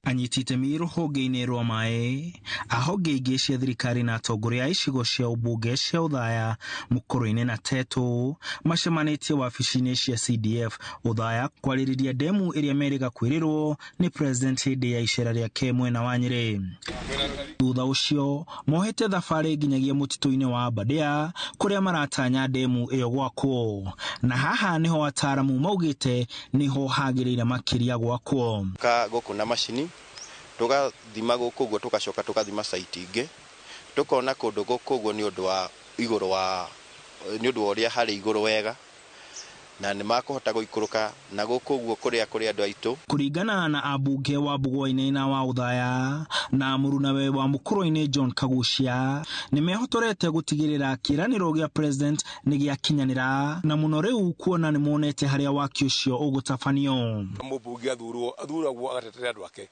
anyitite miru honge-inĩ rwa maĩ a honge ingĩ cia thirikari na atongoria a icigo cia ũmbunge cia Uthaya, Mũkũrũ-inĩ na Tetu macemanĩtie wabici-inĩ cia CDF Uthaya kwarĩrĩria demu ĩrĩa merĩga kwĩrĩrwo nĩ president hĩndĩ ya icera rĩake mwena wa Nyĩrĩ. Thutha ũcio mohete thabarĩ nginyagia mũtitũ-inĩ wa Aberdare kũrĩa maratanya demu ĩyo gwakwo, na haha nĩho ataaramu maugĩte nĩho hagĩrĩire makĩria gwakwo. Gũkũ na macini tugathima gũkũ ũguo tugacoka tugathima site ingĩ tukona kũndũ gũkũ ũguo nĩ ũndũ wa igũrũ wa nĩ ũndũ wa ũrĩa harĩ igũrũ wega na nĩ makũhota gũikũrũka na gũkũ ũguo kũrĩa andũ aitũ. Kũringana na ambunge wa Mbugua-inĩ na wa Uthaya na mũrunawe wa Mũkũrũ-inĩ John Kagucia nĩ mehotorete gũtigĩrĩra kĩĩranĩro gĩa president nĩ gĩakinyanĩra, na mũno rĩu kuona nĩ monete harĩa waki ũcio ũgũtabanio. Mũmbunge athuragwo agatetera andũ ake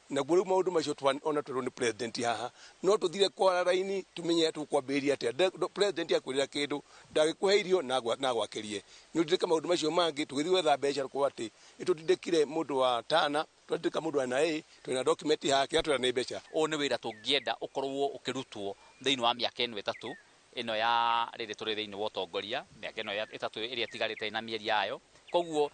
na gũrũ maũndũ macio ona tũrwo nĩ president haha no tuthire kwa raini tumenye tukwambĩrĩria atĩa. President akwĩrĩra kĩndũ ndagĩkũhe irio na gwakĩrie nĩ ũtindĩka maũndũ macio mangĩ tũgĩthiĩ gwetha mbeca kwa atĩ nĩtũtindĩkire mũndũ wa Tana twandĩka mũndũ wa NA twĩna document yake atwĩra nĩ mbeca. Ũũ nĩ wĩra tũngĩenda ũkorwo ũkĩrutwo thĩinĩ wa mĩaka ĩno ĩtatũ ĩno ya rĩrĩ tũrĩ thĩinĩ wa ũtongoria, mĩaka ĩno ĩtatũ ĩrĩa ĩtigarĩte na mĩeri yayo. Koguo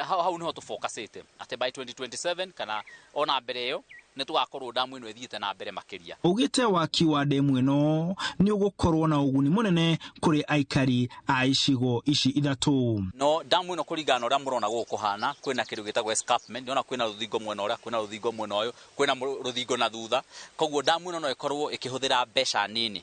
hau nĩho tũfocusĩte atĩ by 2027 kana ona mbere ĩyo nĩ tũgakorwo damu ĩno ĩthiĩte na mbere makĩria. Ugĩte waki wa demu ĩno nĩ ũgũkorwo na ũguni mũnene kũrĩ aikari a icigo ici ithatũ. No damu ĩno kũringana na ũrĩa mũrona gũkũ kũhana kwĩna kĩndũ gĩtagwo escarpment, ona kwĩna rũthingo mwena ũrĩa, kwĩna rũthingo mwena ũyũ, kwĩna rũthingo na thutha. Koguo damu ĩno no ĩkorwo ĩkĩhũthĩra mbeca nini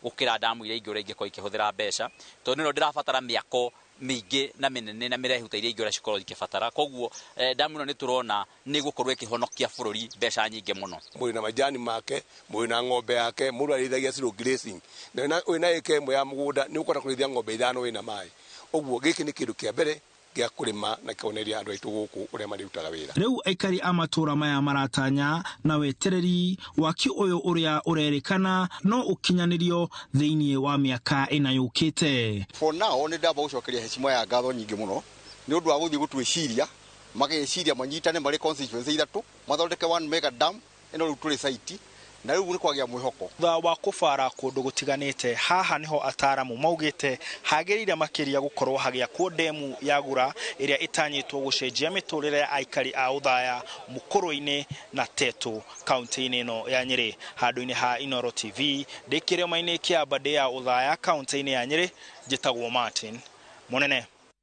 gũkĩra damu iria ingĩ ũrĩa ingĩkorwo ikĩhũthĩra mbeca, tondũ ĩno ndĩrabatara mĩako mĩingĩ na mĩnene na mĩraihu ta iria ingĩ ũrĩa cikorwo ikĩbatara. Koguo damu ĩno nĩ tũrona nĩ gũkorwo ĩkĩhonokia bũrũri mbeca nyingĩ mũno. Mũrĩ na majani make, mũrĩ na ng'ombe yake, mũndũ arĩithagia zero grazing, na wĩna ĩka ĩmwe ya mũgũnda nĩ ũkũhota kũrĩithia ng'ombe 5 wĩna maĩ. Ũguo gĩkĩ nĩ kĩndũ kĩa mbere gĩa kũrĩma na kĩoneria andũ aitũ gũkũ ũrĩa marĩrutaga wĩra. Rĩu aikari a matũũra maya maratanya na wetereri waki ũyũ ũrĩa ũrerĩkana no ũkinyanĩrio thĩinĩ wa mĩaka ĩna yũkĩte. For now nĩ ndamba gũcokeria heshima ya ngatho nyingĩ mũno nĩ ũndũ wa gũthiĩ gũtwĩciria mageciria manyitane marĩ constituency ithatũ mathondeke 1 mega dam ĩno rĩu tũrĩ site na rĩu nĩ kwagĩa mwĩhoko. Thutha wa kũbara kũndũ gũtiganĩte, haha nĩho ataaramu maugĩte hagĩrĩire makĩria gũkorwo hagĩakwo demu ya Gura ĩrĩa ĩtanyĩtwo gũcenjia mĩtũrĩre ya aikari a Uthaya, Mũkũrũ-inĩ na Tetu kaunti-inĩ ĩno ya Nyĩrĩ. Handũ-inĩ ha Inooro TV ndĩ kĩrĩma-inĩ kĩa Aberdare Uthaya kaunti-inĩ ya Nyĩrĩ, njĩtagwo Martin Mũnene.